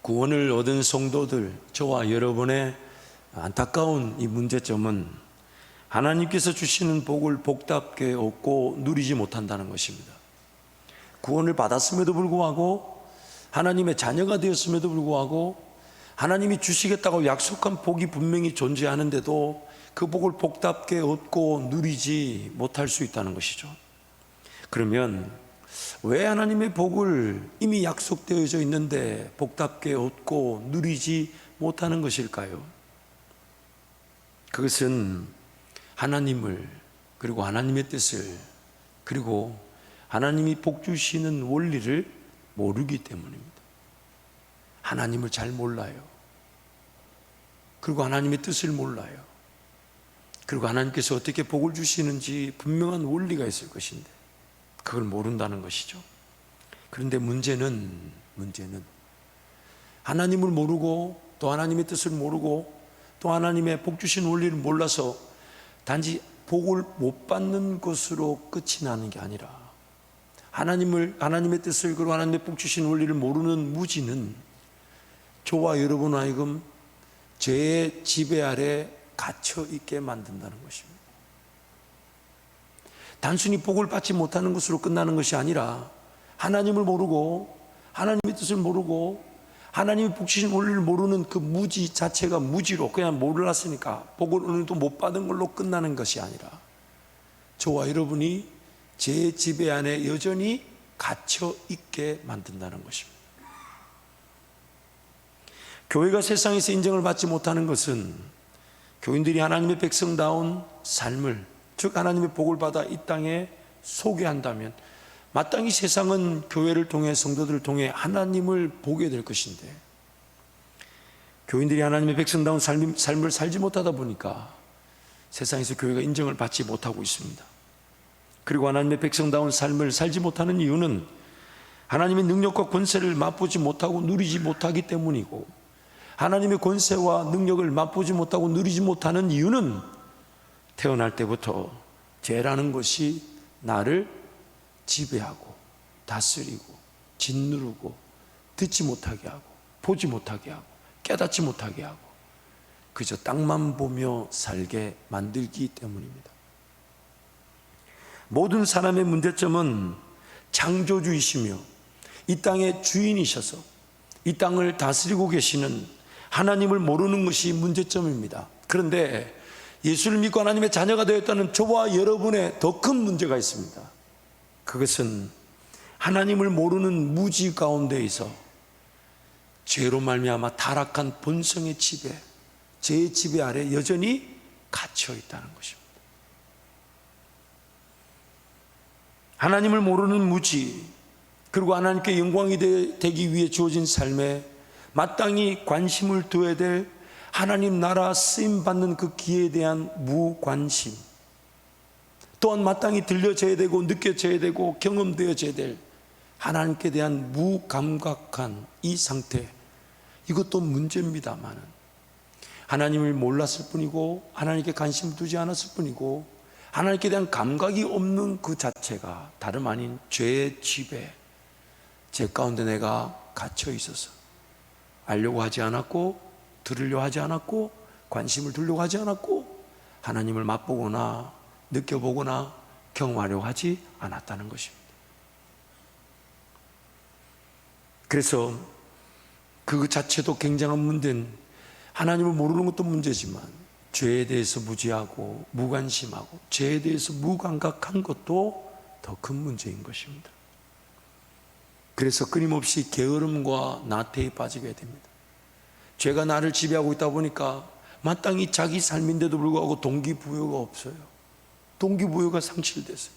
구원을 얻은 성도들, 저와 여러분의 안타까운 이 문제점은 하나님께서 주시는 복을 복답게 얻고 누리지 못한다는 것입니다. 구원을 받았음에도 불구하고, 하나님의 자녀가 되었음에도 불구하고, 하나님이 주시겠다고 약속한 복이 분명히 존재하는데도 그 복을 복답게 얻고 누리지 못할 수 있다는 것이죠. 그러면 왜 하나님의 복을 이미 약속되어져 있는데 복답게 얻고 누리지 못하는 것일까요? 그것은 하나님을, 그리고 하나님의 뜻을, 그리고 하나님이 복 주시는 원리를 모르기 때문입니다. 하나님을 잘 몰라요. 그리고 하나님의 뜻을 몰라요. 그리고 하나님께서 어떻게 복을 주시는지 분명한 원리가 있을 것인데 그걸 모른다는 것이죠. 그런데 문제는 하나님을 모르고, 또 하나님의 뜻을 모르고, 또 하나님의 복 주신 원리를 몰라서 단지 복을 못 받는 것으로 끝이 나는 게 아니라, 하나님의 뜻을, 그리고 하나님의 복 주신 원리를 모르는 무지는 저와 여러분 하여금 죄의 지배 아래 갇혀 있게 만든다는 것입니다. 단순히 복을 받지 못하는 것으로 끝나는 것이 아니라, 하나님을 모르고, 하나님의 뜻을 모르고, 하나님이 복 주신 원리를 모르는 그 무지 자체가 무지로, 그냥 몰랐으니까 복을 어느 정도 못 받은 걸로 끝나는 것이 아니라, 저와 여러분이 죄의 지배 안에 여전히 갇혀 있게 만든다는 것입니다. 교회가 세상에서 인정을 받지 못하는 것은, 교인들이 하나님의 백성다운 삶을, 즉 하나님의 복을 받아 이 땅에 소개한다면 마땅히 세상은 교회를 통해, 성도들을 통해 하나님을 보게 될 것인데, 교인들이 하나님의 백성다운 삶을 살지 못하다 보니까 세상에서 교회가 인정을 받지 못하고 있습니다. 그리고 하나님의 백성다운 삶을 살지 못하는 이유는 하나님의 능력과 권세를 맛보지 못하고 누리지 못하기 때문이고, 하나님의 권세와 능력을 맛보지 못하고 누리지 못하는 이유는 태어날 때부터 죄라는 것이 나를 지배하고 다스리고 짓누르고 듣지 못하게 하고 보지 못하게 하고 깨닫지 못하게 하고 그저 땅만 보며 살게 만들기 때문입니다. 모든 사람의 문제점은 창조주이시며 이 땅의 주인이셔서 이 땅을 다스리고 계시는 하나님을 모르는 것이 문제점입니다. 그런데 예수를 믿고 하나님의 자녀가 되었다는 저와 여러분의 더 큰 문제가 있습니다. 그것은 하나님을 모르는 무지 가운데에서 죄로 말미암아 타락한 본성의 지배, 죄의 지배 아래 여전히 갇혀 있다는 것입니다. 하나님을 모르는 무지, 그리고 하나님께 영광이 되기 위해 주어진 삶에 마땅히 관심을 두어야 될 하나님 나라 쓰임받는 그 기회에 대한 무관심, 또한 마땅히 들려져야 되고 느껴져야 되고 경험되어져야 될 하나님께 대한 무감각한 이 상태, 이것도 문제입니다만 하나님을 몰랐을 뿐이고 하나님께 관심을 두지 않았을 뿐이고 하나님께 대한 감각이 없는 그 자체가 다름 아닌 죄의 지배, 죄 가운데 내가 갇혀 있어서 알려고 하지 않았고, 들으려 하지 않았고, 관심을 두려고 하지 않았고, 하나님을 맛보거나 느껴보거나 경험하려고 하지 않았다는 것입니다. 그래서 그 자체도 굉장한 문제는, 하나님을 모르는 것도 문제지만 죄에 대해서 무지하고 무관심하고 죄에 대해서 무감각한 것도 더 큰 문제인 것입니다. 그래서 끊임없이 게으름과 나태에 빠지게 됩니다. 죄가 나를 지배하고 있다 보니까 마땅히 자기 삶인데도 불구하고 동기부여가 없어요. 동기부여가 상실됐어요.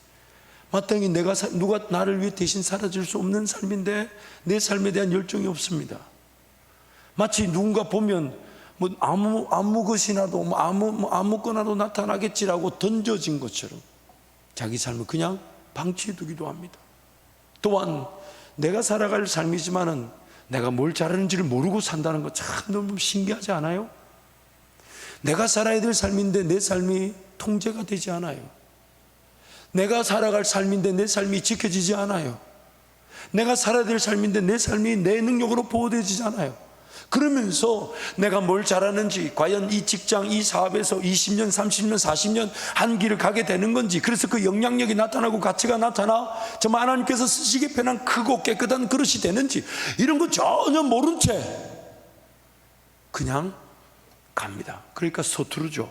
마땅히 누가 나를 위해 대신 살아줄 수 없는 삶인데 내 삶에 대한 열정이 없습니다. 마치 누군가 보면 아무 것이나도 아무거나도 나타나겠지라고 던져진 것처럼 자기 삶을 그냥 방치해 두기도 합니다. 또한 내가 살아갈 삶이지만은 내가 뭘 잘하는지를 모르고 산다는 거 참 너무 신기하지 않아요? 내가 살아야 될 삶인데 내 삶이 통제가 되지 않아요. 내가 살아갈 삶인데 내 삶이 지켜지지 않아요. 내가 살아야 될 삶인데 내 삶이 내 능력으로 보호되지 않아요. 그러면서 내가 뭘 잘하는지, 과연 이 직장, 이 사업에서 20년, 30년, 40년 한 길을 가게 되는 건지, 그래서 그 영향력이 나타나고 가치가 나타나 정말 하나님께서 쓰시기 편한 크고 깨끗한 그릇이 되는지, 이런 거 전혀 모른 채 그냥 갑니다. 그러니까 서투르죠.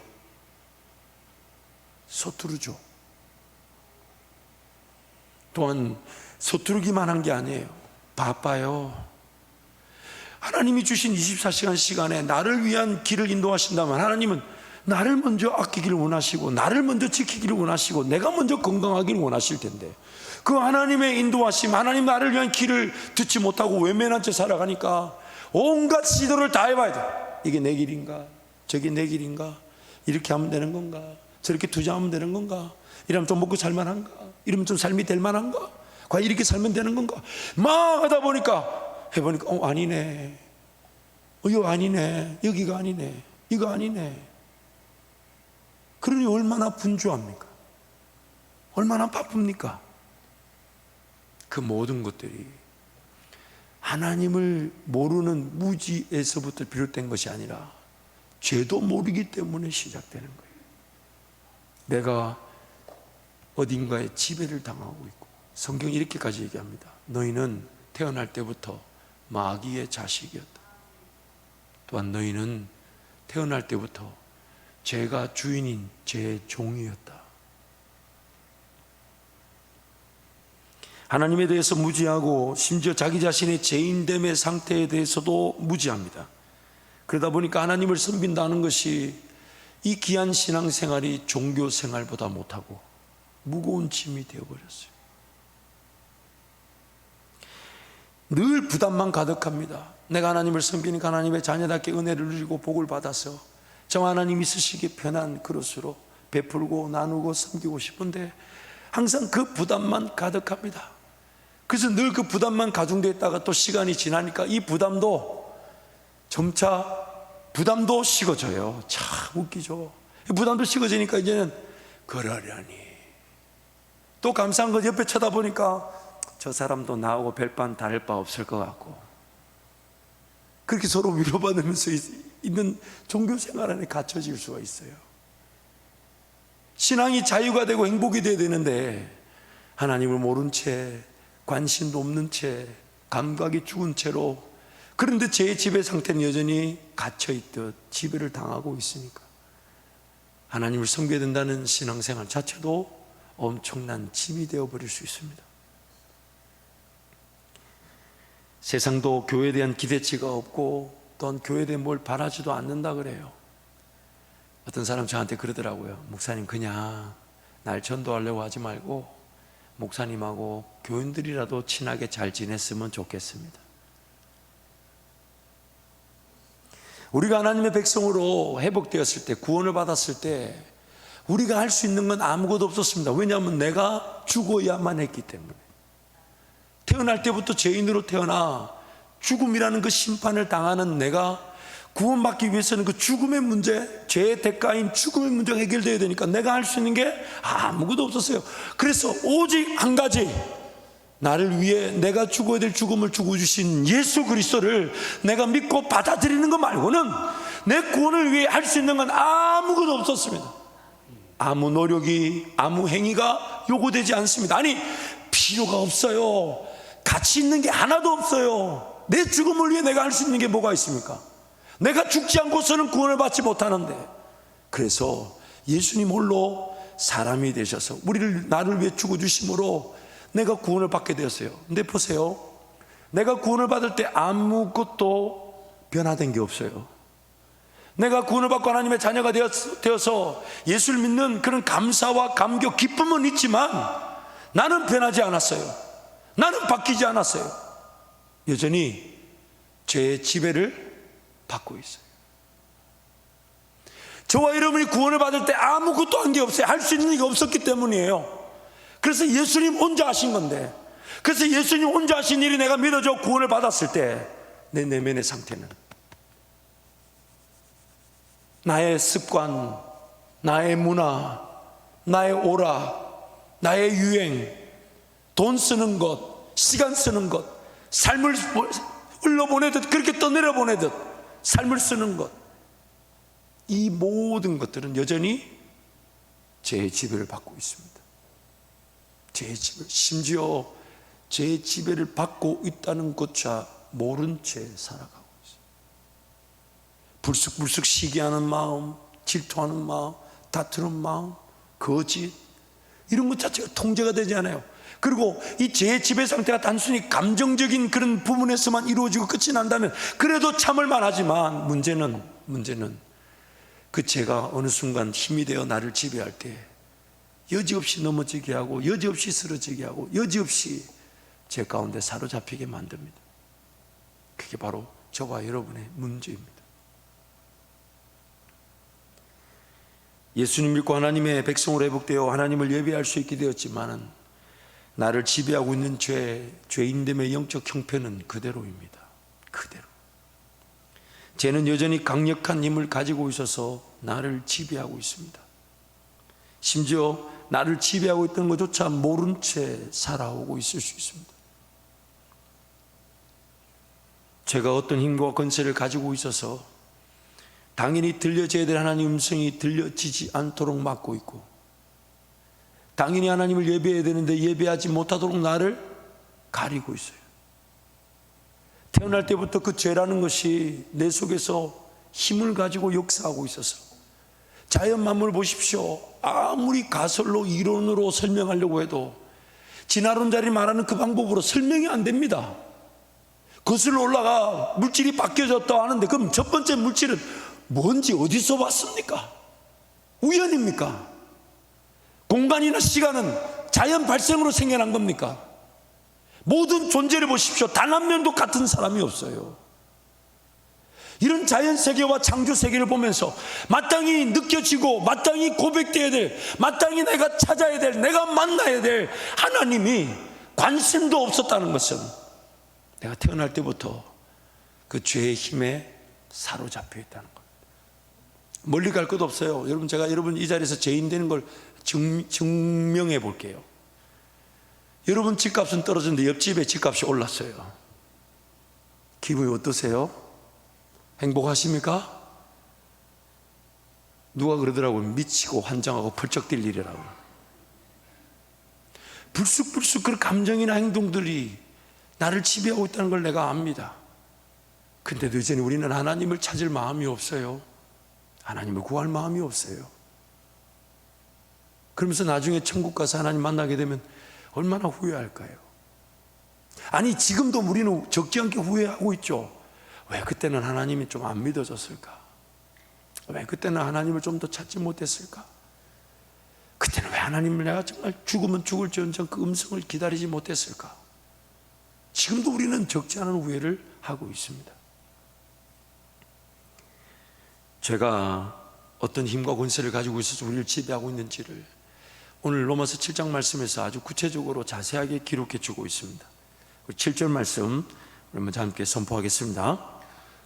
또한 서투르기만 한 게 아니에요. 바빠요. 하나님이 주신 24시간 시간에 나를 위한 길을 인도하신다면 하나님은 나를 먼저 아끼기를 원하시고, 나를 먼저 지키기를 원하시고, 내가 먼저 건강하기를 원하실 텐데, 그 하나님의 인도하심, 하나님 나를 위한 길을 듣지 못하고 외면한 채 살아가니까 온갖 시도를 다 해봐야 돼. 이게 내 길인가? 저게 내 길인가? 이렇게 하면 되는 건가? 저렇게 투자하면 되는 건가? 이러면 좀 먹고 살만한가? 이러면 좀 삶이 될 만한가? 과연 이렇게 살면 되는 건가? 막 하다 보니까 해보니까 아니네, 이거 아니네, 여기가 아니네, 이거 아니네. 그러니 얼마나 분주합니까? 얼마나 바쁩니까? 그 모든 것들이 하나님을 모르는 무지에서부터 비롯된 것이 아니라 죄도 모르기 때문에 시작되는 거예요. 내가 어딘가에 지배를 당하고 있고, 성경이 이렇게까지 얘기합니다. 너희는 태어날 때부터 마귀의 자식이었다. 또한 너희는 태어날 때부터 죄가 주인인 죄의 종이었다. 하나님에 대해서 무지하고, 심지어 자기 자신의 죄인됨의 상태에 대해서도 무지합니다. 그러다 보니까 하나님을 섬긴다는 것이 이 귀한 신앙생활이 종교 생활보다 못하고 무거운 짐이 되어버렸어요. 늘 부담만 가득합니다. 내가 하나님을 섬기니까 하나님의 자녀답게 은혜를 누리고 복을 받아서 저 하나님이 쓰시기 편한 그릇으로 베풀고 나누고 섬기고 싶은데 항상 그 부담만 가득합니다. 그래서 늘 그 부담만 가중되어 있다가 또 시간이 지나니까 이 부담도 점차 부담도 식어져요. 참 웃기죠. 부담도 식어지니까 이제는 그러려니. 또 감사한 것 옆에 쳐다보니까 저 사람도 나하고 별반 다를 바 없을 것 같고, 그렇게 서로 위로받으면서 있는 종교 생활 안에 갇혀질 수가 있어요. 신앙이 자유가 되고 행복이 되어야 되는데 하나님을 모른 채, 관심도 없는 채, 감각이 죽은 채로, 그런데 제 지배 상태는 여전히 갇혀있듯 지배를 당하고 있으니까 하나님을 섬겨야 된다는 신앙생활 자체도 엄청난 짐이 되어버릴 수 있습니다. 세상도 교회에 대한 기대치가 없고 또한 교회에 대해 뭘 바라지도 않는다 그래요. 어떤 사람 저한테 그러더라고요. 목사님, 그냥 날 전도하려고 하지 말고 목사님하고 교인들이라도 친하게 잘 지냈으면 좋겠습니다. 우리가 하나님의 백성으로 회복되었을 때, 구원을 받았을 때 우리가 할 수 있는 건 아무것도 없었습니다. 왜냐하면 내가 죽어야만 했기 때문에. 태어날 때부터 죄인으로 태어나 죽음이라는 그 심판을 당하는 내가 구원받기 위해서는 그 죽음의 문제, 죄의 대가인 죽음의 문제가 해결되어야 되니까 내가 할 수 있는 게 아무것도 없었어요. 그래서 오직 한 가지, 나를 위해 내가 죽어야 될 죽음을 주고 주신 예수 그리스도를 내가 믿고 받아들이는 것 말고는 내 구원을 위해 할 수 있는 건 아무것도 없었습니다. 아무 노력이, 아무 행위가 요구되지 않습니다. 아니, 필요가 없어요. 가치 있는 게 하나도 없어요. 내 죽음을 위해 내가 할 수 있는 게 뭐가 있습니까? 내가 죽지 않고서는 구원을 받지 못하는데, 그래서 예수님 홀로 사람이 되셔서 나를 위해 죽어주심으로 내가 구원을 받게 되었어요. 근데 보세요, 내가 구원을 받을 때 아무것도 변화된 게 없어요. 내가 구원을 받고 하나님의 자녀가 되어서 예수를 믿는 그런 감사와 감격, 기쁨은 있지만 나는 변하지 않았어요. 나는 바뀌지 않았어요. 여전히 죄의 지배를 받고 있어요. 저와 여러분이 구원을 받을 때 아무것도 한 게 없어요. 할 수 있는 게 없었기 때문이에요. 그래서 예수님 혼자 하신 건데, 그래서 예수님 혼자 하신 일이 내가 믿어져 구원을 받았을 때 내 내면의 상태는 나의 습관, 나의 문화, 나의 오락, 나의 유행, 돈 쓰는 것, 시간 쓰는 것, 삶을 흘러보내듯 그렇게 떠내려보내듯 삶을 쓰는 것, 이 모든 것들은 여전히 죄의 지배를 받고 있습니다. 죄의 지배, 심지어 죄의 지배를 받고 있다는 것조차 모른 채 살아가고 있어요. 불쑥불쑥 시기하는 마음, 질투하는 마음, 다투는 마음, 거짓, 이런 것 자체가 통제가 되지 않아요. 그리고 이 죄의 지배 상태가 단순히 감정적인 그런 부분에서만 이루어지고 끝이 난다면 그래도 참을만 하지만, 문제는 그 죄가 어느 순간 힘이 되어 나를 지배할 때 여지없이 넘어지게 하고 여지없이 쓰러지게 하고 여지없이 죄 가운데 사로잡히게 만듭니다. 그게 바로 저와 여러분의 문제입니다. 예수님 믿고 하나님의 백성으로 회복되어 하나님을 예배할 수 있게 되었지만은 나를 지배하고 있는 죄인됨의 영적 형편은 그대로입니다. 그대로. 죄는 여전히 강력한 힘을 가지고 있어서 나를 지배하고 있습니다. 심지어 나를 지배하고 있던 것조차 모른 채 살아오고 있을 수 있습니다. 죄가 어떤 힘과 권세를 가지고 있어서 당연히 들려져야 될 하나님의 음성이 들려지지 않도록 막고 있고, 당연히 하나님을 예배해야 되는데 예배하지 못하도록 나를 가리고 있어요. 태어날 때부터 그 죄라는 것이 내 속에서 힘을 가지고 역사하고 있어서, 자연 만물을 보십시오. 아무리 가설로 이론으로 설명하려고 해도 진화론자들이 말하는 그 방법으로 설명이 안 됩니다. 거슬러 올라가 물질이 바뀌어졌다 하는데 그럼 첫 번째 물질은 뭔지 어디서 왔습니까? 우연입니까? 공간이나 시간은 자연 발생으로 생겨난 겁니까? 모든 존재를 보십시오. 단 한 명도 같은 사람이 없어요. 이런 자연 세계와 창조 세계를 보면서 마땅히 느껴지고 마땅히 고백되어야 될, 마땅히 내가 찾아야 될, 내가 만나야 될 하나님이 관심도 없었다는 것은 내가 태어날 때부터 그 죄의 힘에 사로잡혀 있다는 것. 멀리 갈 것도 없어요. 여러분, 제가 여러분 이 자리에서 죄인 되는 걸 증명해 볼게요. 여러분 집값은 떨어졌는데 옆집에 집값이 올랐어요. 기분이 어떠세요? 행복하십니까? 누가 그러더라고요. 미치고 환장하고 펄쩍 뛸 일이라고. 불쑥불쑥 그런 감정이나 행동들이 나를 지배하고 있다는 걸 내가 압니다. 근데도 이제는 우리는 하나님을 찾을 마음이 없어요. 하나님을 구할 마음이 없어요. 그러면서 나중에 천국 가서 하나님 만나게 되면 얼마나 후회할까요? 아니, 지금도 우리는 적지 않게 후회하고 있죠. 왜 그때는 하나님이 좀 안 믿어졌을까? 왜 그때는 하나님을 좀 더 찾지 못했을까? 그때는 왜 하나님을 내가 정말 죽으면 죽을지언정 그 음성을 기다리지 못했을까? 지금도 우리는 적지 않은 후회를 하고 있습니다. 죄가 어떤 힘과 권세를 가지고 있어서 우리를 지배하고 있는지를 오늘 로마서 7장 말씀에서 아주 구체적으로 자세하게 기록해 주고 있습니다. 7절 말씀 우리 먼저 함께 선포하겠습니다.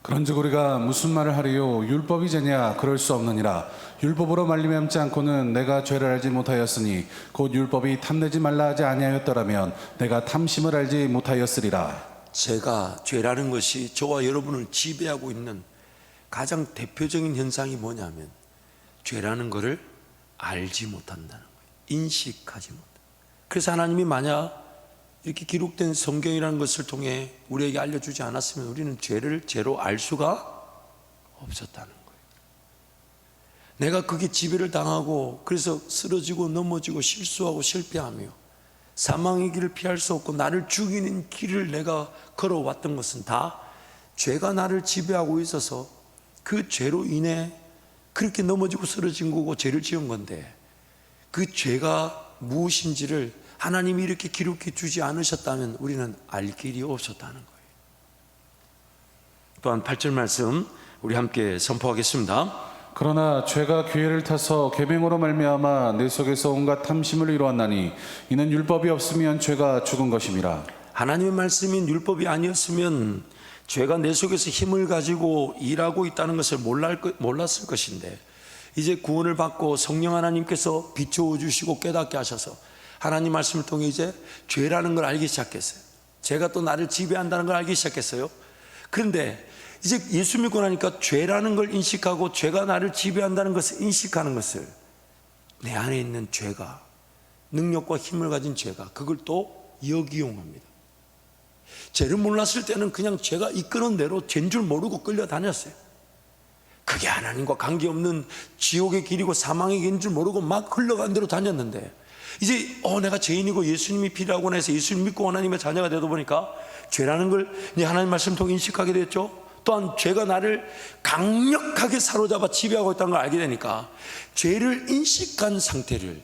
그런즉 우리가 무슨 말을 하리요? 율법이 죄냐? 그럴 수 없느니라. 율법으로 말미암지 않고는 내가 죄를 알지 못하였으니 곧 율법이 탐내지 말라 하지 아니하였더라면 내가 탐심을 알지 못하였으리라. 죄가, 죄라는 것이 저와 여러분을 지배하고 있는 가장 대표적인 현상이 뭐냐면 죄라는 것을 알지 못한다는 거예요. 인식하지 못한다. 그래서 하나님이 만약 이렇게 기록된 성경이라는 것을 통해 우리에게 알려주지 않았으면 우리는 죄를 죄로 알 수가 없었다는 거예요. 내가 그게 지배를 당하고 그래서 쓰러지고 넘어지고 실수하고 실패하며 사망의 길을 피할 수 없고 나를 죽이는 길을 내가 걸어왔던 것은 다 죄가 나를 지배하고 있어서 그 죄로 인해 그렇게 넘어지고 쓰러진 거고 죄를 지은 건데, 그 죄가 무엇인지를 하나님이 이렇게 기록해 주지 않으셨다면 우리는 알 길이 없었다는 거예요. 또한 8절 말씀 우리 함께 선포하겠습니다. 그러나 죄가 기회를 타서 계명으로 말미암아 내 속에서 온갖 탐심을 이루었나니 이는 율법이 없으면 죄가 죽은 것임이라. 하나님의 말씀인 율법이 아니었으면 죄가 내 속에서 힘을 가지고 일하고 있다는 것을 몰랐을 것인데, 이제 구원을 받고 성령 하나님께서 비추어 주시고 깨닫게 하셔서 하나님 말씀을 통해 이제 죄라는 걸 알기 시작했어요. 죄가 또 나를 지배한다는 걸 알기 시작했어요. 그런데 이제 예수 믿고 나니까 죄라는 걸 인식하고 죄가 나를 지배한다는 것을 인식하는 것을, 내 안에 있는 죄가, 능력과 힘을 가진 죄가 그걸 또 역이용합니다. 죄를 몰랐을 때는 그냥 죄가 이끄는 대로 죄인 줄 모르고 끌려다녔어요. 그게 하나님과 관계없는 지옥의 길이고 사망의 길인 줄 모르고 막 흘러간 대로 다녔는데, 이제 내가 죄인이고 예수님이 필요하구나 해서 예수님 믿고 하나님의 자녀가 되다 보니까 죄라는 걸 이제 하나님 말씀 통해 인식하게 됐죠. 또한 죄가 나를 강력하게 사로잡아 지배하고 있다는 걸 알게 되니까 죄를 인식한 상태를,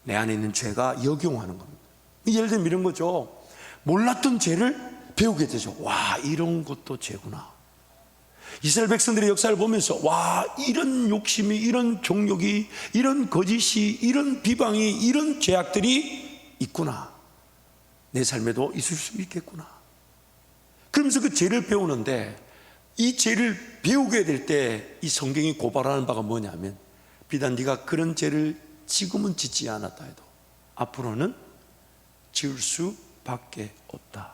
내 안에 있는 죄가 역용하는 겁니다. 예를 들면 이런 거죠. 몰랐던 죄를 배우게 되죠. 와, 이런 것도 죄구나. 이스라엘 백성들의 역사를 보면서 와, 이런 욕심이, 이런 정욕이, 이런 거짓이, 이런 비방이, 이런 죄악들이 있구나. 내 삶에도 있을 수 있겠구나. 그러면서 그 죄를 배우는데, 이 죄를 배우게 될 때 이 성경이 고발하는 바가 뭐냐면, 비단 네가 그런 죄를 지금은 짓지 않았다 해도 앞으로는 지을 수밖에 없다.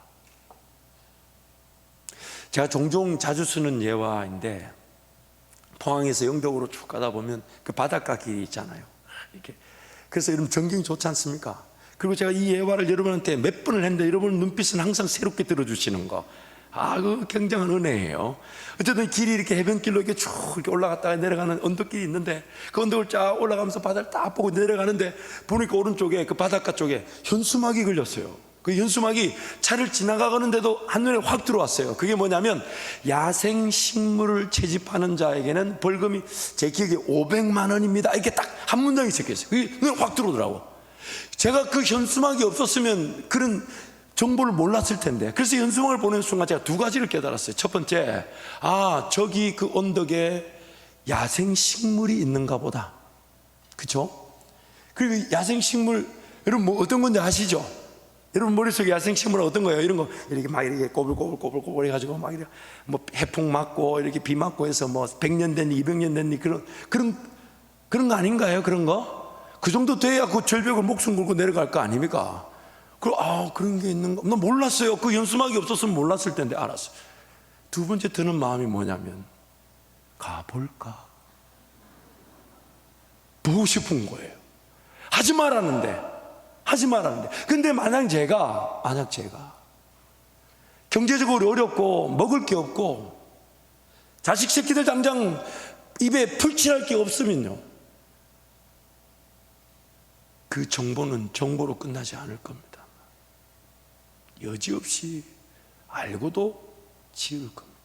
제가 종종 자주 쓰는 예화인데, 포항에서 영덕으로 쭉 가다 보면 그 바닷가 길이 있잖아요. 이렇게. 그래서 여러분 전경이 좋지 않습니까? 그리고 제가 이 예화를 여러분한테 몇 번을 했는데 여러분 눈빛은 항상 새롭게 들어주시는 거, 그 굉장한 은혜예요. 어쨌든 길이 이렇게 해변길로 이렇게 쭉 이렇게 올라갔다가 내려가는 언덕길이 있는데, 그 언덕을 쫙 올라가면서 바다를 딱 보고 내려가는데 보니까 오른쪽에 그 바닷가 쪽에 현수막이 걸렸어요. 그 현수막이 차를 지나가는데도 한눈에 확 들어왔어요. 그게 뭐냐면, 야생 식물을 채집하는 자에게는 벌금이 제 기억에 500만 원입니다. 이렇게 딱 한 문장이 적혀있어요. 그게 눈에 확 들어오더라고. 제가 그 현수막이 없었으면 그런 정보를 몰랐을 텐데, 그래서 현수막을 보는 순간 제가 두 가지를 깨달았어요. 첫 번째, 저기 그 언덕에 야생 식물이 있는가 보다. 그죠? 그리고 야생 식물, 여러분 뭐 어떤 건지 아시죠? 여러분 머릿속에 야생 식물은 어떤 거예요? 이런 거 이렇게 막 이렇게 꼬불꼬불 해가지고 막 이렇게 뭐 해풍 맞고 이렇게 비 맞고 해서 뭐 100년 됐니 200년 됐니 그런 거 아닌가요? 그런 거? 그 정도 돼야 그 절벽을 목숨 걸고 내려갈 거 아닙니까? 그런 게 있는 거. 나 몰랐어요. 그 현수막이 없었으면 몰랐을 텐데 알았어요. 두 번째 드는 마음이 뭐냐면, 가볼까? 보고 싶은 거예요. 하지 말았는데. 근데 만약 제가 경제적으로 어렵고 먹을 게 없고 자식 새끼들 당장 입에 풀칠할 게 없으면요, 그 정보는 정보로 끝나지 않을 겁니다. 여지없이 알고도 지을 겁니다.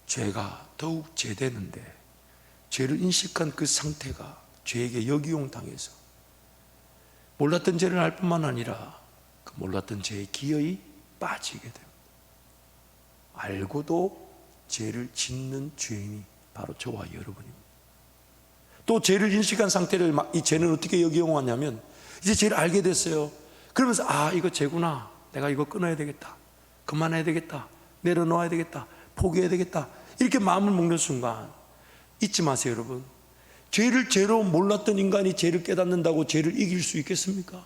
죄가 더욱 죄되는데, 죄를 인식한 그 상태가 죄에게 역이용 당해서 몰랐던 죄를 할 뿐만 아니라 그 몰랐던 죄의 기여에 빠지게 됩니다. 알고도 죄를 짓는 죄인이 바로 저와 여러분입니다. 또 죄를 인식한 상태를, 이 죄는 어떻게 역이용하냐면, 이제 죄를 알게 됐어요. 그러면서 이거 죄구나, 내가 이거 끊어야 되겠다, 그만해야 되겠다, 내려놓아야 되겠다, 포기해야 되겠다, 이렇게 마음을 먹는 순간 잊지 마세요. 여러분, 죄를 죄로 몰랐던 인간이 죄를 깨닫는다고 죄를 이길 수 있겠습니까?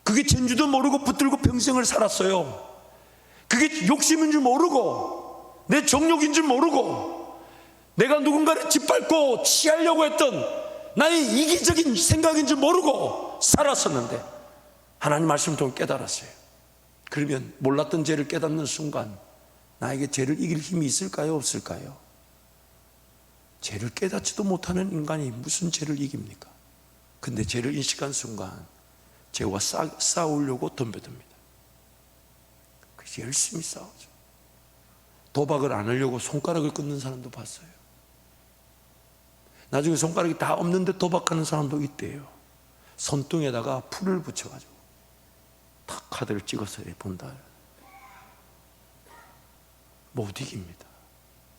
그게 죄인 줄도 모르고 붙들고 평생을 살았어요. 그게 욕심인 줄 모르고, 내 정욕인 줄 모르고, 내가 누군가를 짓밟고 취하려고 했던 나의 이기적인 생각인 줄 모르고 살았었는데, 하나님 말씀 통해 깨달았어요. 그러면 몰랐던 죄를 깨닫는 순간 나에게 죄를 이길 힘이 있을까요? 없을까요? 죄를 깨닫지도 못하는 인간이 무슨 죄를 이깁니까? 근데 죄를 인식한 순간 죄와 싸우려고 덤벼듭니다. 그래서 열심히 싸우죠. 도박을 안 하려고 손가락을 끊는 사람도 봤어요. 나중에 손가락이 다 없는데 도박하는 사람도 있대요. 손등에다가 풀을 붙여가지고 탁 카드를 찍어서 본다. 못 이깁니다.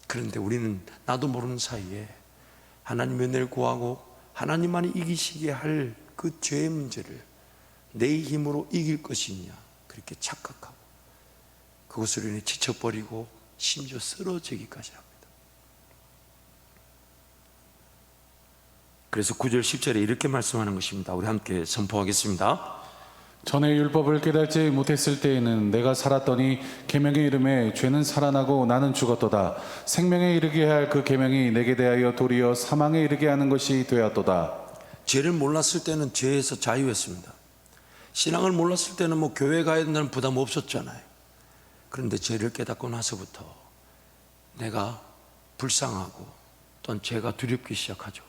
그런데 우리는 나도 모르는 사이에 하나님의 은혜를 구하고 하나님만이 이기시게 할 그 죄의 문제를 내 힘으로 이길 것이냐 그렇게 착각하고 그것으로 인해 지쳐버리고 심지어 쓰러지기까지 합니다. 그래서 9절 10절에 이렇게 말씀하는 것입니다. 우리 함께 선포하겠습니다. 전에 율법을 깨닫지 못했을 때에는 내가 살았더니 계명의 이름에 죄는 살아나고 나는 죽었도다. 생명에 이르게 할 그 계명이 내게 대하여 도리어 사망에 이르게 하는 것이 되었도다. 죄를 몰랐을 때는 죄에서 자유했습니다. 신앙을 몰랐을 때는 뭐 교회 가야 된다는 부담 없었잖아요. 그런데 죄를 깨닫고 나서부터 내가 불쌍하고 또는 죄가 두렵기 시작하죠.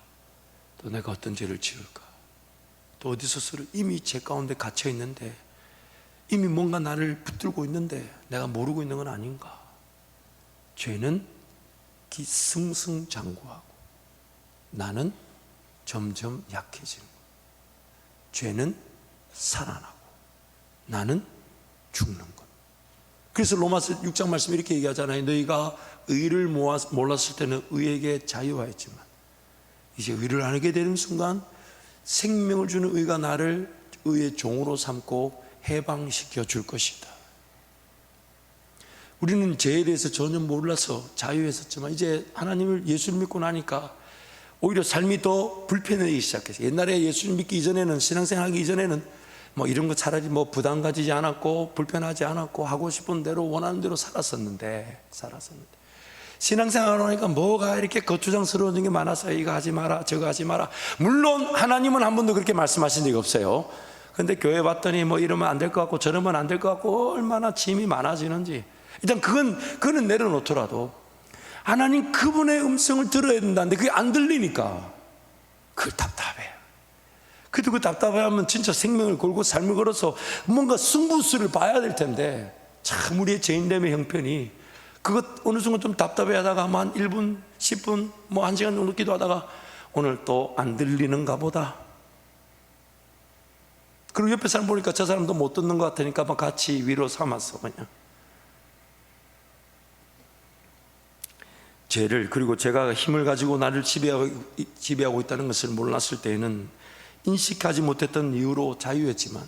또 내가 어떤 죄를 지을까? 또 어디서서를 이미 죄 가운데 갇혀 있는데, 이미 뭔가 나를 붙들고 있는데 내가 모르고 있는 건 아닌가? 죄는 기승승장구하고 나는 점점 약해지는 거예요. 죄는 살아나고 나는 죽는 것. 그래서 로마서 6장 말씀 이렇게 얘기하잖아요. 너희가 의를 몰랐을 때는 의에게 자유하였지만 이제 의를 알게 되는 순간 생명을 주는 의가 나를 의의 종으로 삼고 해방시켜 줄 것이다. 우리는 죄에 대해서 전혀 몰라서 자유했었지만 이제 하나님을 예수를 믿고 나니까 오히려 삶이 더 불편해지기 시작했어요. 옛날에 예수를 믿기 이전에는, 신앙생활 하기 이전에는 뭐 이런 거 차라리 뭐 부담 가지지 않았고 불편하지 않았고 하고 싶은 대로 원하는 대로 살았었는데 신앙생활을 하니까 뭐가 이렇게 거추장스러운 게 많아서 이거 하지 마라 저거 하지 마라. 물론 하나님은 한 번도 그렇게 말씀하신 적이 없어요. 근데 교회 왔더니 뭐 이러면 안 될 것 같고 저러면 안 될 것 같고 얼마나 짐이 많아지는지. 일단 그거는 내려놓더라도 하나님 그분의 음성을 들어야 된다는데 그게 안 들리니까 그걸 답답해요. 그래도 그 답답해하면 진짜 생명을 걸고 삶을 걸어서 뭔가 승부수를 봐야 될 텐데 참 우리의 죄인됨의 형편이 그것 어느 순간 좀 답답해 하다가 한 1분, 10분, 뭐 1시간 정도 기도하다가 오늘 또 안 들리는가 보다. 그리고 옆에 사람 보니까 저 사람도 못 듣는 것 같으니까 막 같이 위로 삼았어 그냥. 죄를, 그리고 제가 힘을 가지고 나를 지배하고 있다는 것을 몰랐을 때에는 인식하지 못했던 이유로 자유했지만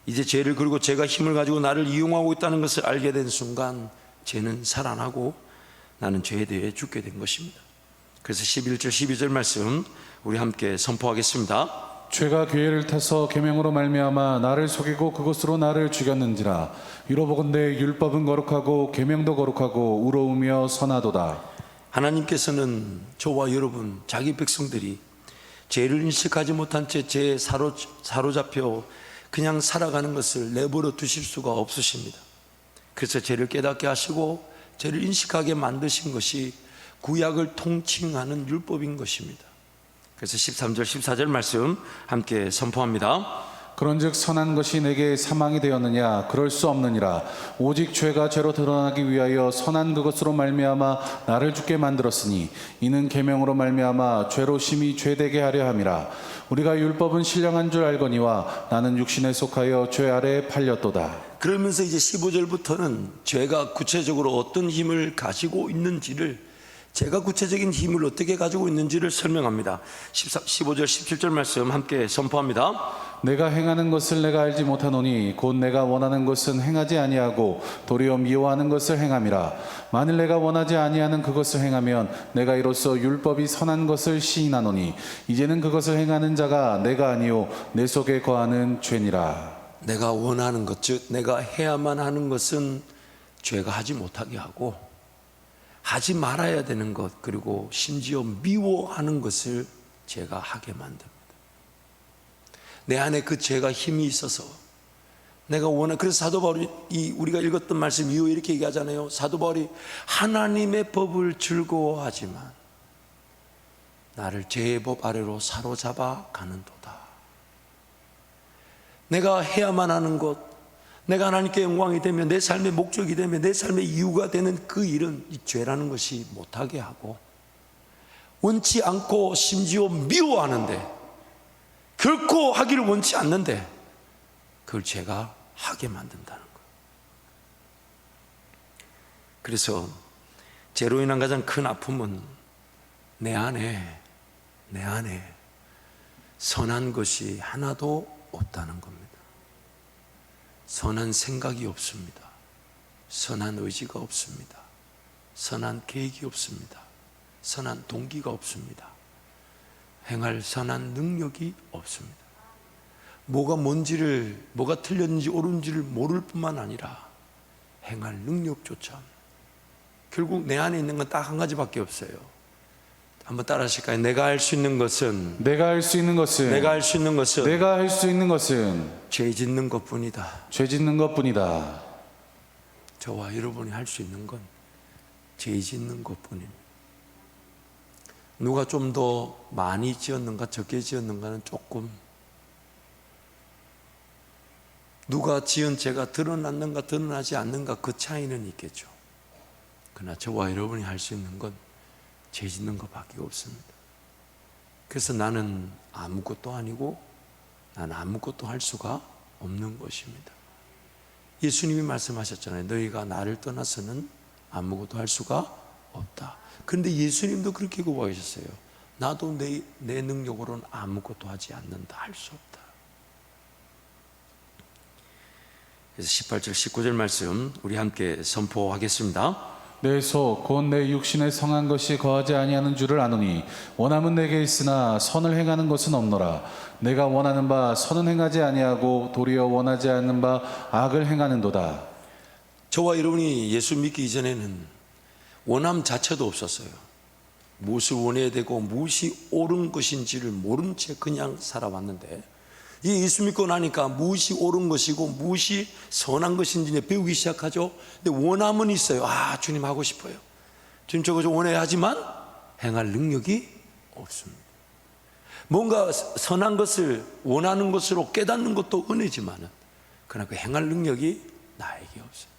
이제 죄를, 그리고 죄가 힘을 가지고 나를 이용하고 있다는 것을 알게 된 순간 죄는 살아나고 나는 죄에 대해 죽게 된 것입니다. 그래서 11절 12절 말씀 우리 함께 선포하겠습니다. 죄가 기회를 타서 계명으로 말미암아 나를 속이고 그것으로 나를 죽였는지라. 이로보건대 율법은 거룩하고 계명도 거룩하고 우러우며 선하도다. 하나님께서는 저와 여러분 자기 백성들이 죄를 인식하지 못한 채 죄에 사로잡혀 그냥 살아가는 것을 내버려 두실 수가 없으십니다. 그래서 죄를 깨닫게 하시고 죄를 인식하게 만드신 것이 구약을 통칭하는 율법인 것입니다. 그래서 13절 14절 말씀 함께 선포합니다. 그런즉 선한 것이 내게 사망이 되었느냐? 그럴 수 없느니라. 오직 죄가 죄로 드러나기 위하여 선한 그것으로 말미암아 나를 죽게 만들었으니 이는 계명으로 말미암아 죄로 심히 죄되게 하려 함이라. 우리가 율법은 신령한 줄 알거니와 나는 육신에 속하여 죄 아래에 팔렸도다. 그러면서 이제 15절부터는 죄가 구체적으로 어떤 힘을 가지고 있는지를, 제가 구체적인 힘을 어떻게 가지고 있는지를 설명합니다. 15절 17절 말씀 함께 선포합니다. 내가 행하는 것을 내가 알지 못하노니 곧 내가 원하는 것은 행하지 아니하고 도리어 미워하는 것을 행함이라. 만일 내가 원하지 아니하는 그것을 행하면 내가 이로써 율법이 선한 것을 시인하노니 이제는 그것을 행하는 자가 내가 아니요 내 속에 거하는 죄니라. 내가 원하는 것, 즉 내가 해야만 하는 것은 죄가 하지 못하게 하고 하지 말아야 되는 것, 그리고 심지어 미워하는 것을 죄가 하게 만듭니다. 내 안에 그 죄가 힘이 있어서 내가 그래서 사도 바울이 우리가 읽었던 말씀 이후에 이렇게 얘기하잖아요. 사도 바울이 하나님의 법을 즐거워하지만 나를 죄의 법 아래로 사로잡아 가는도다. 내가 해야만 하는 것, 내가 하나님께 영광이 되면, 내 삶의 목적이 되면, 내 삶의 이유가 되는 그 일은 이 죄라는 것이 못하게 하고 원치 않고 심지어 미워하는데, 결코 하기를 원치 않는데 그걸 죄가 하게 만든다는 거예요. 그래서 죄로 인한 가장 큰 아픔은 내 안에 선한 것이 하나도 없다는 겁니다. 선한 생각이 없습니다. 선한 의지가 없습니다. 선한 계획이 없습니다. 선한 동기가 없습니다. 행할 선한 능력이 없습니다. 뭐가 틀렸는지 옳은지를 모를 뿐만 아니라 행할 능력조차 결국 내 안에 있는 건 딱 한 가지밖에 없어요. 한번 따라 하실까요? 내가 할 수 있는 것은 내가 할 수 있는 것은 내가 할 수 있는 것은 내가 할 수 있는 것은 죄 짓는 것뿐이다. 죄 짓는 것뿐이다. 저와 여러분이 할 수 있는 건 죄 짓는 것뿐입니다. 누가 좀 더 많이 지었는가 적게 지었는가는 조금, 누가 지은 죄가 드러났는가 드러나지 않는가 그 차이는 있겠죠. 그러나 저와 여러분이 할 수 있는 건 죄 짓는 것밖에 없습니다. 그래서 나는 아무것도 아니고 나는 아무것도 할 수가 없는 것입니다. 예수님이 말씀하셨잖아요. 너희가 나를 떠나서는 아무것도 할 수가 없다. 그런데 예수님도 그렇게 고백하셨어요. 나도 내 능력으로는 아무것도 하지 않는다. 할 수 없다. 그래서 18절 19절 말씀 우리 함께 선포하겠습니다. 내 속 곧 내 육신에 성한 것이 거하지 아니하는 줄을 아노니 원함은 내게 있으나 선을 행하는 것은 없노라. 내가 원하는 바 선은 행하지 아니하고 도리어 원하지 않는 바 악을 행하는도다. 저와 여러분이 예수 믿기 이전에는 원함 자체도 없었어요. 무엇을 원해야 되고 무엇이 옳은 것인지를 모른 채 그냥 살아왔는데, 이 예수 믿고 나니까 무엇이 옳은 것이고 무엇이 선한 것인지 배우기 시작하죠. 근데 원함은 있어요. 아, 주님 하고 싶어요. 주님 저거 좀 원해야 하지만 행할 능력이 없습니다. 뭔가 선한 것을 원하는 것으로 깨닫는 것도 은혜지만은 그러나 그 행할 능력이 나에게 없어요.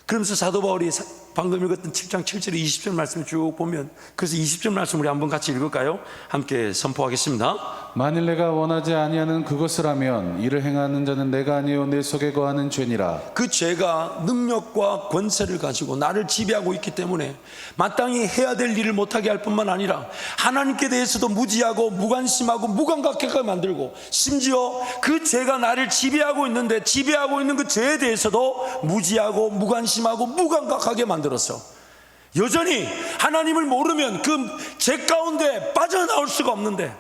그러면서 사도 바울이 방금 읽었던 7장 7절에 20절 말씀을 쭉 보면, 그래서 20절 말씀 우리 한번 같이 읽을까요? 함께 선포하겠습니다. 만일 내가 원하지 아니하는 그것을 하면 이를 행하는 자는 내가 아니요 내 속에 거하는 죄니라. 그 죄가 능력과 권세를 가지고 나를 지배하고 있기 때문에 마땅히 해야 될 일을 못하게 할 뿐만 아니라 하나님께 대해서도 무지하고 무관심하고 무감각하게 만들고, 심지어 그 죄가 나를 지배하고 있는데 지배하고 있는 그 죄에 대해서도 무지하고 무관심하고 무감각하게 만들었어. 여전히 하나님을 모르면 그 죄 가운데 빠져나올 수가 없는데,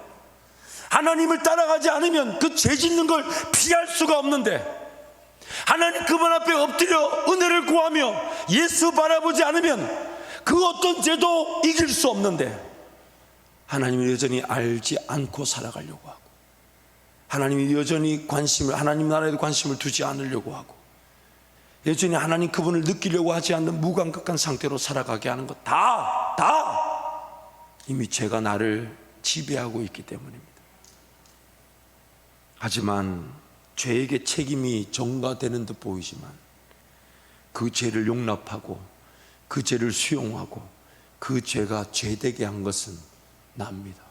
하나님을 따라가지 않으면 그 죄 짓는 걸 피할 수가 없는데, 하나님 그분 앞에 엎드려 은혜를 구하며 예수 바라보지 않으면 그 어떤 죄도 이길 수 없는데, 하나님을 여전히 알지 않고 살아가려고 하고, 하나님이 여전히 하나님 나라에도 관심을 두지 않으려고 하고, 여전히 하나님 그분을 느끼려고 하지 않는 무감각한 상태로 살아가게 하는 것, 다 이미 죄가 나를 지배하고 있기 때문입니다. 하지만 죄에게 책임이 전가되는 듯 보이지만 그 죄를 용납하고 그 죄를 수용하고 그 죄가 죄되게 한 것은 납니다.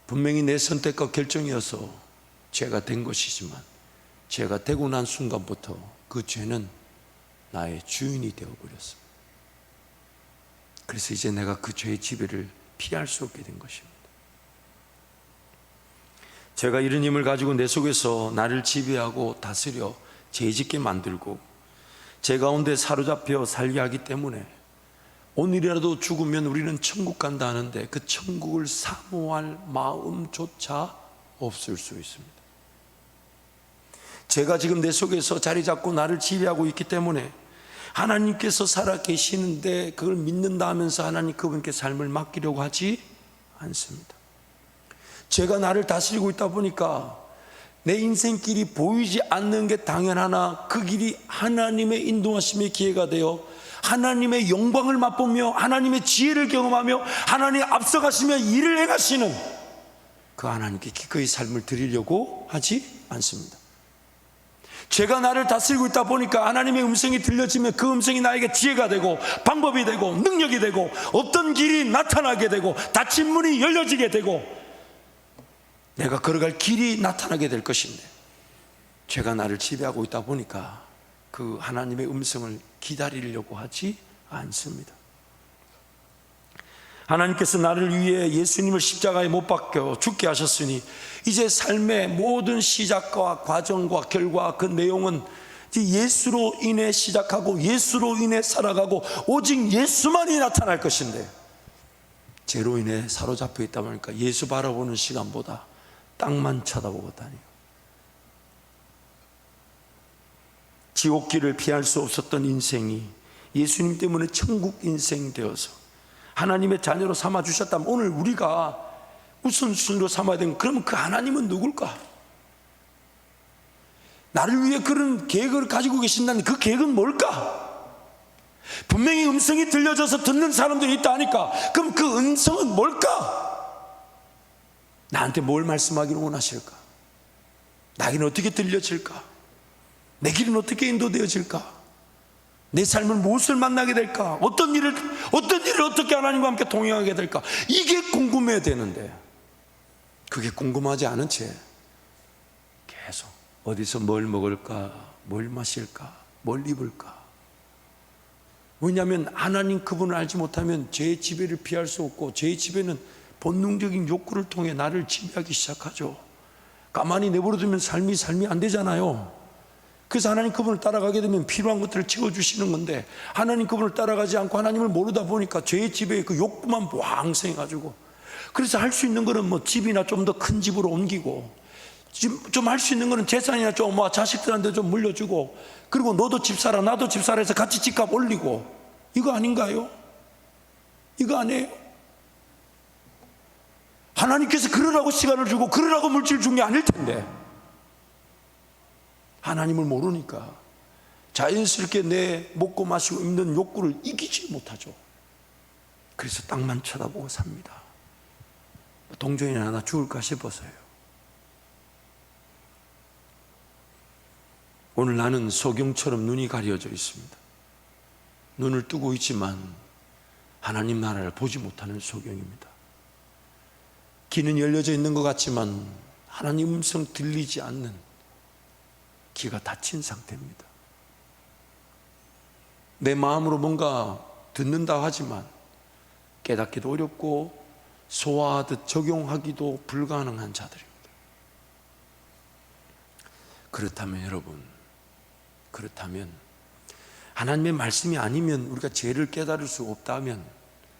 분명히 내 선택과 결정이어서 죄가 된 것이지만, 죄가 되고 난 순간부터 그 죄는 나의 주인이 되어버렸습니다. 그래서 이제 내가 그 죄의 지배를 피할 수 없게 된 것입니다. 제가 이런 힘을 가지고 내 속에서 나를 지배하고 다스려 죄짓게 만들고 죄 가운데 사로잡혀 살게 하기 때문에 오늘이라도 죽으면 우리는 천국 간다 하는데 그 천국을 사모할 마음조차 없을 수 있습니다. 제가 지금 내 속에서 자리 잡고 나를 지배하고 있기 때문에 하나님께서 살아 계시는데 그걸 믿는다 하면서 하나님 그분께 삶을 맡기려고 하지 않습니다. 제가 나를 다스리고 있다 보니까 내 인생길이 보이지 않는 게 당연하나 그 길이 하나님의 인도하심의 기회가 되어 하나님의 영광을 맛보며 하나님의 지혜를 경험하며 하나님 앞서가시며 일을 행하시는 그 하나님께 기꺼이 삶을 드리려고 하지 않습니다. 제가 나를 다스리고 있다 보니까 하나님의 음성이 들려지면 그 음성이 나에게 지혜가 되고 방법이 되고 능력이 되고 어떤 길이 나타나게 되고 닫힌 문이 열려지게 되고 내가 걸어갈 길이 나타나게 될 것인데, 죄가 나를 지배하고 있다 보니까 그 하나님의 음성을 기다리려고 하지 않습니다. 하나님께서 나를 위해 예수님을 십자가에 못 박혀 죽게 하셨으니 이제 삶의 모든 시작과 과정과 결과 그 내용은 예수로 인해 시작하고 예수로 인해 살아가고 오직 예수만이 나타날 것인데, 죄로 인해 사로잡혀 있다 보니까 예수 바라보는 시간보다 땅만 쳐다보고 다니고, 지옥길을 피할 수 없었던 인생이 예수님 때문에 천국 인생 되어서 하나님의 자녀로 삼아주셨다면 오늘 우리가 우선순위로 삼아야 되는, 그러면 그 하나님은 누굴까? 나를 위해 그런 계획을 가지고 계신다는 그 계획은 뭘까? 분명히 음성이 들려져서 듣는 사람들이 있다 하니까, 그럼 그 음성은 뭘까? 나한테 뭘 말씀하기를 원하실까? 나에게는 어떻게 들려질까? 내 길은 어떻게 인도되어질까? 내 삶은 무엇을 만나게 될까? 어떤 일을 어떻게 하나님과 함께 동행하게 될까? 이게 궁금해야 되는데, 그게 궁금하지 않은 채 계속 어디서 뭘 먹을까, 뭘 마실까, 뭘 입을까? 왜냐하면 하나님 그분을 알지 못하면 죄의 지배를 피할 수 없고, 죄의 지배는 본능적인 욕구를 통해 나를 지배하기 시작하죠. 가만히 내버려두면 삶이 안 되잖아요. 그래서 하나님 그분을 따라가게 되면 필요한 것들을 채워주시는 건데, 하나님 그분을 따라가지 않고 하나님을 모르다 보니까 죄의 지배의 그 욕구만 왕성해가지고, 그래서 할 수 있는 거는 뭐 집이나 좀 더 큰 집으로 옮기고, 좀 할 수 있는 거는 재산이나 좀 뭐 자식들한테 좀 물려주고, 그리고 너도 집 사라 나도 집 사라 해서 같이 집값 올리고, 이거 아닌가요? 이거 아니에요? 하나님께서 그러라고 시간을 주고 그러라고 물질 준 게 아닐 텐데, 하나님을 모르니까 자연스럽게 내 먹고 마시고 입는 욕구를 이기지 못하죠. 그래서 땅만 쳐다보고 삽니다. 동전이 하나 죽을까 싶어서요. 오늘 나는 소경처럼 눈이 가려져 있습니다. 눈을 뜨고 있지만 하나님 나라를 보지 못하는 소경입니다. 귀는 열려져 있는 것 같지만 하나님 음성 들리지 않는 귀가 닫힌 상태입니다. 내 마음으로 뭔가 듣는다 하지만 깨닫기도 어렵고 소화하듯 적용하기도 불가능한 자들입니다. 그렇다면 여러분, 그렇다면 하나님의 말씀이 아니면 우리가 죄를 깨달을 수 없다면,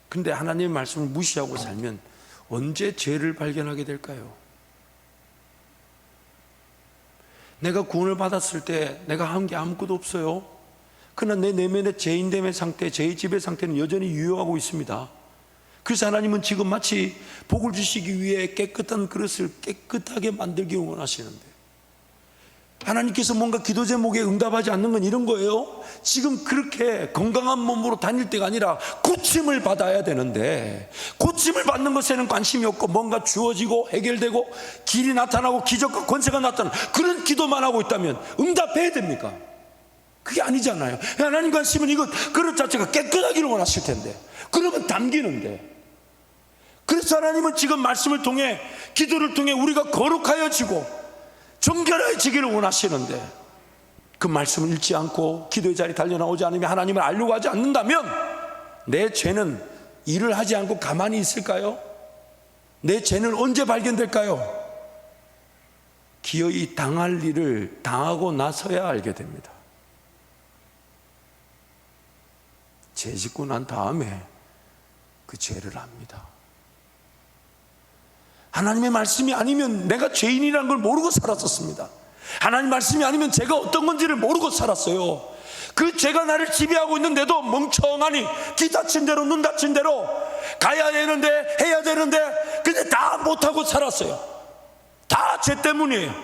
근데 하나님의 말씀을 무시하고 살면 언제 죄를 발견하게 될까요? 내가 구원을 받았을 때 내가 한 게 아무것도 없어요. 그러나 내 내면의 죄인됨의 상태, 죄의 지배 상태는 여전히 유효하고 있습니다. 그래서 하나님은 지금 마치 복을 주시기 위해 깨끗한 그릇을 깨끗하게 만들기 원하시는데, 하나님께서 뭔가 기도 제목에 응답하지 않는 건 이런 거예요. 지금 그렇게 건강한 몸으로 다닐 때가 아니라 고침을 받아야 되는데, 고침을 받는 것에는 관심이 없고 뭔가 주어지고 해결되고 길이 나타나고 기적과 권세가 나타나는 그런 기도만 하고 있다면 응답해야 됩니까? 그게 아니잖아요. 하나님 관심은 이것 그릇 자체가 깨끗하기를 원하실 텐데, 그러면 담기는데. 그래서 하나님은 지금 말씀을 통해, 기도를 통해 우리가 거룩하여지고 정결해지기를 원하시는데, 그 말씀을 읽지 않고 기도의 자리에 달려나오지 않으면, 하나님을 알려고 하지 않는다면 내 죄는 일을 하지 않고 가만히 있을까요? 내 죄는 언제 발견될까요? 기어이 당할 일을 당하고 나서야 알게 됩니다. 죄 짓고 난 다음에 그 죄를 압니다. 하나님의 말씀이 아니면 내가 죄인이라는 걸 모르고 살았었습니다. 하나님 말씀이 아니면 죄가 어떤 건지를 모르고 살았어요. 그 죄가 나를 지배하고 있는데도 멍청하니 귀 닫힌 대로 눈 닫힌 대로 가야 되는데 해야 되는데, 근데 다 못하고 살았어요. 다 죄 때문이에요.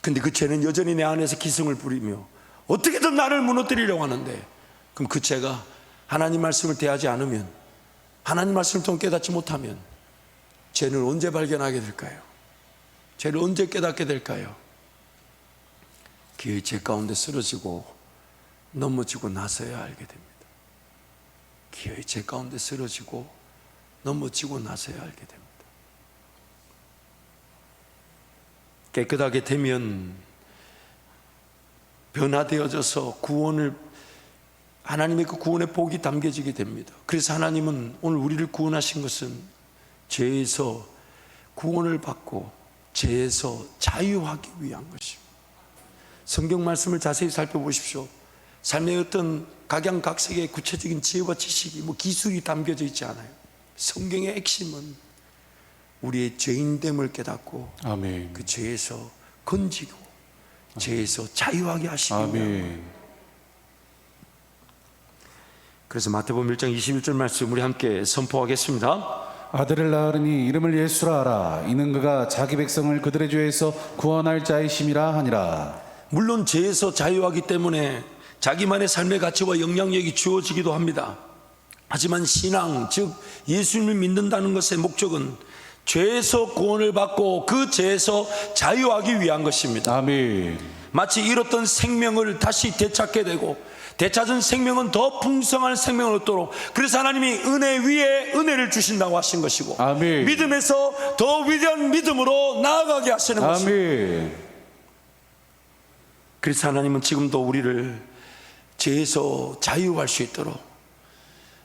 근데 그 죄는 여전히 내 안에서 기승을 부리며 어떻게든 나를 무너뜨리려고 하는데, 그럼 그 죄가 하나님 말씀을 대하지 않으면, 하나님 말씀을 통해 깨닫지 못하면 죄는 언제 발견하게 될까요? 죄를 언제 깨닫게 될까요? 기어이 죄 가운데 쓰러지고 넘어지고 나서야 알게 됩니다. 기어이 죄 가운데 쓰러지고 넘어지고 나서야 알게 됩니다. 깨끗하게 되면 변화되어져서 구원을, 하나님의 그 구원의 복이 담겨지게 됩니다. 그래서 하나님은 오늘 우리를 구원하신 것은 죄에서 구원을 받고 죄에서 자유하기 위한 것입니다. 성경 말씀을 자세히 살펴보십시오. 삶의 어떤 각양각색의 구체적인 지혜와 지식이, 기술이 담겨져 있지 않아요. 성경의 핵심은 우리의 죄인됨을 깨닫고 아멘. 그 죄에서 건지고 죄에서 자유하게 하시기 위함. 아멘. 그래서 마태복음 1장 21절 말씀 우리 함께 선포하겠습니다. 아들을 낳으니 이름을 예수라 하라. 이는 그가 자기 백성을 그들의 죄에서 구원할 자이심이라 하니라. 물론 죄에서 자유하기 때문에 자기만의 삶의 가치와 영향력이 주어지기도 합니다. 하지만 신앙, 즉 예수님을 믿는다는 것의 목적은 죄에서 구원을 받고 그 죄에서 자유하기 위한 것입니다. 아멘. 마치 잃었던 생명을 다시 되찾게 되고 되찾은 생명은 더 풍성한 생명을 얻도록, 그래서 하나님이 은혜 위에 은혜를 주신다고 하신 것이고, 아멘. 믿음에서 더 위대한 믿음으로 나아가게 하시는 것입니다. 아멘. 그래서 하나님은 지금도 우리를 죄에서 자유할 수 있도록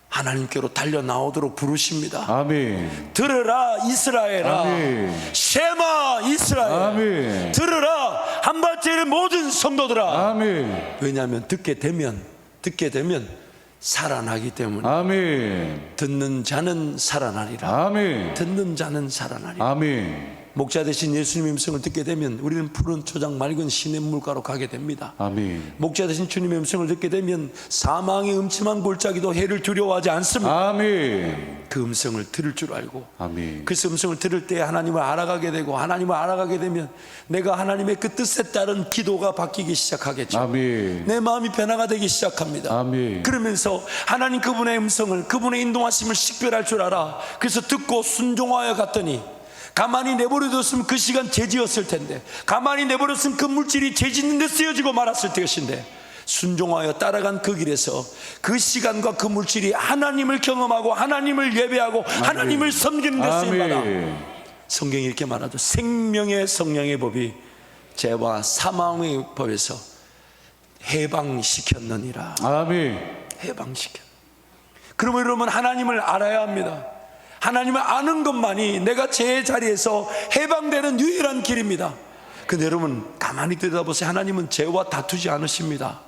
하나님께로 달려 나오도록 부르십니다. 아멘. 들으라 이스라엘아, 아멘. 쉐마 이스라엘, 아멘. 들으라 한밭제일 모든 성도들아. 아멘. 왜냐하면 듣게 되면 살아나기 때문에. 아멘. 듣는 자는 살아나리라. 아멘. 듣는 자는 살아나리라. 아멘. 목자 되신 예수님의 음성을 듣게 되면 우리는 푸른 초장 맑은 시냇물가로 가게 됩니다. 아멘. 목자 되신 주님의 음성을 듣게 되면 사망의 음침한 골짜기도 해를 두려워하지 않습니다. 아멘. 그 음성을 들을 줄 알고, 아멘. 그래서 음성을 들을 때 하나님을 알아가게 되고, 하나님을 알아가게 되면 내가 하나님의 그 뜻에 따른 기도가 바뀌기 시작하겠죠. 아멘. 내 마음이 변화가 되기 시작합니다. 아멘. 그러면서 하나님 그분의 음성을, 그분의 인도하심을 식별할 줄 알아. 그래서 듣고 순종하여 갔더니, 가만히 내버려뒀으면 그 시간 죄지었을 텐데, 가만히 내버렸으면 그 물질이 죄짓는 데 쓰여지고 말았을 것인데, 순종하여 따라간 그 길에서 그 시간과 그 물질이 하나님을 경험하고 하나님을 예배하고 하나님을 섬기는 데 쓰임받아. 성경이 이렇게 말하죠. 생명의 성령의 법이 죄와 사망의 법에서 해방시켰느니라. 아멘. 해방시켰. 그러면 여러분, 하나님을 알아야 합니다. 하나님을 아는 것만이 내가 죄의 자리에서 해방되는 유일한 길입니다. 근데 여러분, 가만히 들여다보세요. 하나님은 죄와 다투지 않으십니다.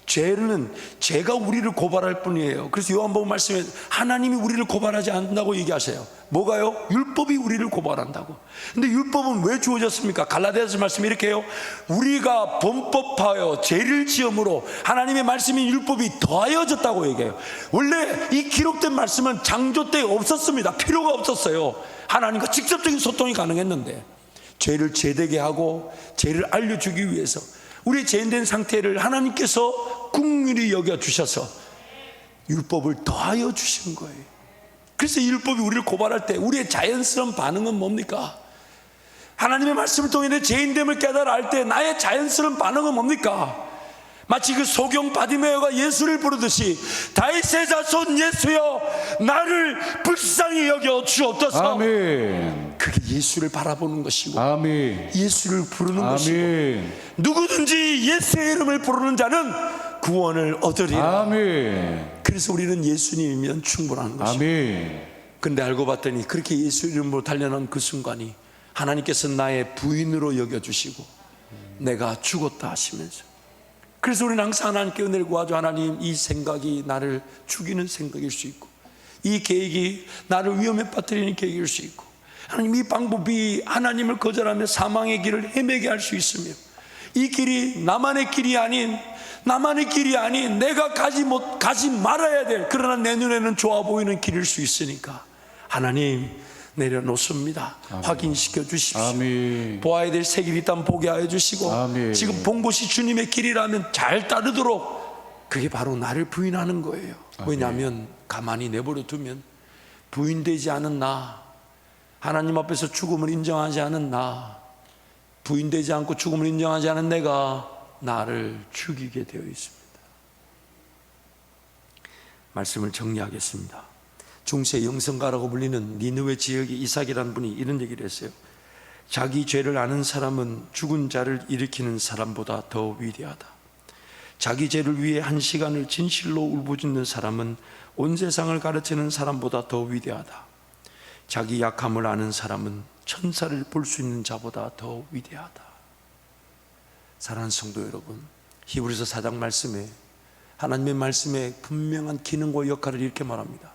죄가 우리를 고발할 뿐이에요. 그래서 요한복음 말씀에 하나님이 우리를 고발하지 않는다고 얘기하세요. 뭐가요? 율법이 우리를 고발한다고. 근데 율법은 왜 주어졌습니까? 갈라디아서 말씀이 이렇게 해요. 우리가 범법하여 죄를 지음으로 하나님의 말씀인 율법이 더하여졌다고 얘기해요. 원래 이 기록된 말씀은 창조 때 없었습니다. 필요가 없었어요. 하나님과 직접적인 소통이 가능했는데, 죄를 죄되게 하고 죄를 알려주기 위해서 우리의 죄인된 상태를 하나님께서 긍휼히 여겨주셔서 율법을 더하여 주신 거예요. 그래서 이 율법이 우리를 고발할 때 우리의 자연스러운 반응은 뭡니까? 하나님의 말씀을 통해 내 죄인됨을 깨달아 알 때 나의 자연스러운 반응은 뭡니까? 마치 그 소경 바디메오가 예수를 부르듯이, 다윗의 자손 예수여 나를 불쌍히 여겨 주옵소서. 아멘. 그게 예수를 바라보는 것이고, 아멘. 예수를 부르는 것이고, 아멘. 누구든지 예수의 이름을 부르는 자는 구원을 얻으리라. 아멘. 그래서 우리는 예수님이면 충분한 것입니다. 아멘. 근데 알고 봤더니 그렇게 예수 이름으로 단련한 그 순간이 하나님께서 나의 부인으로 여겨주시고 내가 죽었다 하시면서, 그래서 우리는 항상 하나님께 은혜를 구하죠. 하나님, 이 생각이 나를 죽이는 생각일 수 있고, 이 계획이 나를 위험에 빠뜨리는 계획일 수 있고, 하나님, 이 방법이 하나님을 거절하며 사망의 길을 헤매게 할 수 있으며, 이 길이 나만의 길이 아닌 내가 가지 말아야 될, 그러나 내 눈에는 좋아 보이는 길일 수 있으니까 하나님 내려놓습니다. 확인시켜 주십시오. 아멘. 보아야 될 새 길이 있다면 보게 하여 주시고, 아멘. 지금 본 곳이 주님의 길이라면 잘 따르도록, 그게 바로 나를 부인하는 거예요. 왜냐하면 가만히 내버려 두면 부인되지 않은 나, 하나님 앞에서 죽음을 인정하지 않은 나, 부인되지 않고 죽음을 인정하지 않은 내가 나를 죽이게 되어 있습니다. 말씀을 정리하겠습니다. 중세 영성가라고 불리는 니느웨 지역의 이삭이라는 분이 이런 얘기를 했어요. 자기 죄를 아는 사람은 죽은 자를 일으키는 사람보다 더 위대하다. 자기 죄를 위해 한 시간을 진실로 울부짖는 사람은 온 세상을 가르치는 사람보다 더 위대하다. 자기 약함을 아는 사람은 천사를 볼 수 있는 자보다 더 위대하다. 사랑하는 성도 여러분, 히브리서 4장 말씀에, 하나님의 말씀에 분명한 기능과 역할을 이렇게 말합니다.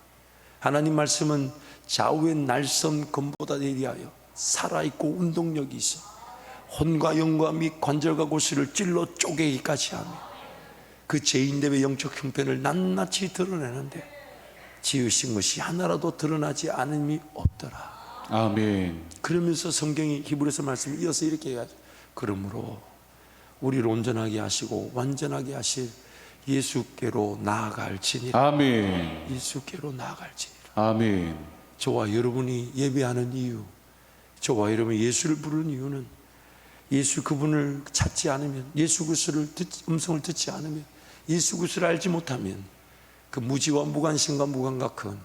하나님 말씀은 좌우의 날선 검보다 예리하여 살아있고 운동력이 있어 혼과 영과 및 관절과 골수를 찔러 쪼개기까지 하며 그 죄인됨의 영적 형편을 낱낱이 드러내는데 지으신 것이 하나라도 드러나지 않음이 없더라. 아멘. 그러면서 성경이 히브리서 말씀을 이어서 이렇게 해가지고 그러므로 우리를 온전하게 하시고 완전하게 하실 예수께로 나아갈지니라. 아멘. 예수께로 나아갈지니라. 아멘. 저와 여러분이 예배하는 이유, 저와 여러분이 예수를 부르는 이유는 예수 그분을 찾지 않으면, 예수 그리스도를 음성을 듣지 않으면, 예수 그리스도를 알지 못하면 그 무지와 무관심과 무감각한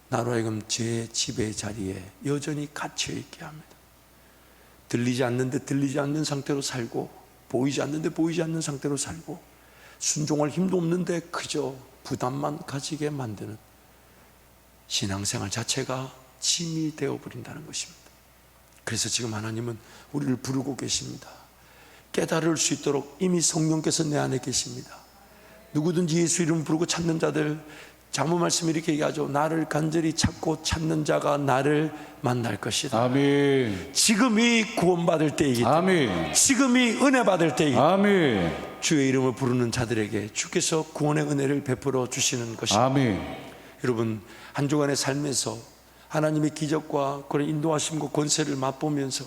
나로 하여금 죄의 지배 자리에 여전히 갇혀 있게 합니다. 들리지 않는데 들리지 않는 상태로 살고, 보이지 않는데 보이지 않는 상태로 살고, 순종할 힘도 없는데 그저 부담만 가지게 만드는 신앙생활 자체가 짐이 되어버린다는 것입니다. 그래서 지금 하나님은 우리를 부르고 계십니다. 깨달을 수 있도록 이미 성령께서 내 안에 계십니다. 누구든지 예수 이름 부르고 찾는 자들, 잠언 말씀이 이렇게 얘기하죠. 나를 간절히 찾고 찾는 자가 나를 만날 것이다. 아멘. 지금이 구원받을 때이기 때문에, 아멘. 지금이 은혜 받을 때이기 때문에 아멘. 주의 이름을 부르는 자들에게 주께서 구원의 은혜를 베풀어 주시는 것입니다. 아멘. 여러분, 한 주간의 삶에서 하나님의 기적과 그런 인도하심과 권세를 맛보면서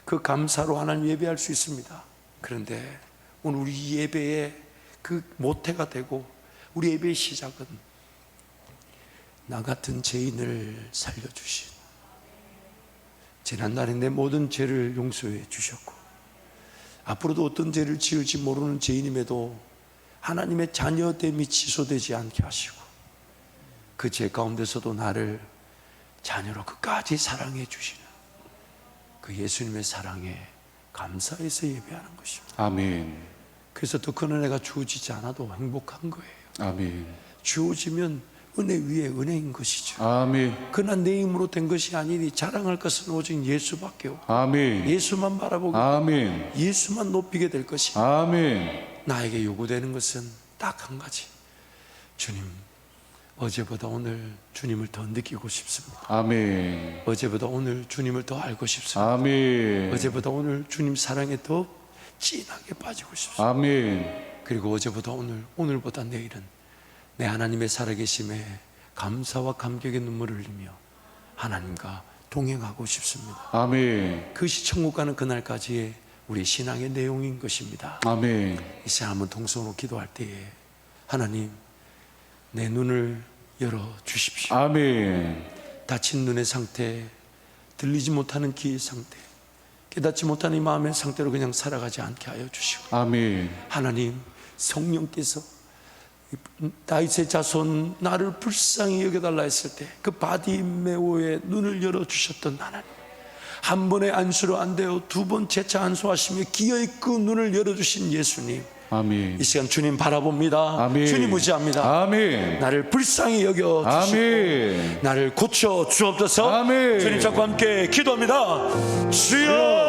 그 감사로 하나님 예배할 수 있습니다. 그런데 오늘 우리 예배의 그 모태가 되고 우리 예배의 시작은 나 같은 죄인을 살려주신, 지난날에 내 모든 죄를 용서해 주셨고 앞으로도 어떤 죄를 지을지 모르는 죄인임에도 하나님의 자녀됨이 취소되지 않게 하시고 그 죄 가운데서도 나를 자녀로 끝까지 사랑해 주시는 그 예수님의 사랑에 감사해서 예배하는 것입니다. 아멘. 그래서 더 큰 은혜가 주어지지 않아도 행복한 거예요. 아멘. 주어지면 은혜 위에 은혜인 것이죠. 아멘. 그러나 내 힘으로 된 것이 아니니 자랑할 것은 오직 예수밖에 없고 아멘. 예수만 바라보고 아멘. 예수만 높이게 될 것이, 아멘. 나에게 요구되는 것은 딱 한 가지. 주님, 어제보다 오늘 주님을 더 느끼고 싶습니다. 아멘. 어제보다 오늘 주님을 더 알고 싶습니다. 아멘. 어제보다 오늘 주님 사랑에 더 진하게 빠지고 싶습니다. 아멘. 그리고 어제보다 오늘, 오늘보다 내일은 내 하나님의 살아계심에 감사와 감격의 눈물을 흘리며 하나님과 동행하고 싶습니다. 아멘. 그것이 천국 가는 그날까지의 우리 신앙의 내용인 것입니다. 아멘. 이 시간 한번 동성으로 기도할 때에 하나님, 내 눈을 열어 주십시오. 아멘. 다친 눈의 상태, 들리지 못하는 귀의 상태, 깨닫지 못하는 이 마음의 상태로 그냥 살아가지 않게 하여 주시고, 아멘. 하나님, 성령께서 다윗의 자손 나를 불쌍히 여겨달라 했을 때 그 바디메오의 눈을 열어주셨던 하나님, 한 번의 안수로 안 되어 두 번 재차 안수하시며 기어이 그 눈을 열어주신 예수님, 아멘. 이 시간 주님 바라봅니다. 아멘. 주님 의지합니다. 아멘. 나를 불쌍히 여겨 주시고 아멘. 나를 고쳐 주옵소서. 아멘. 주님 자과 함께 기도합니다. 주여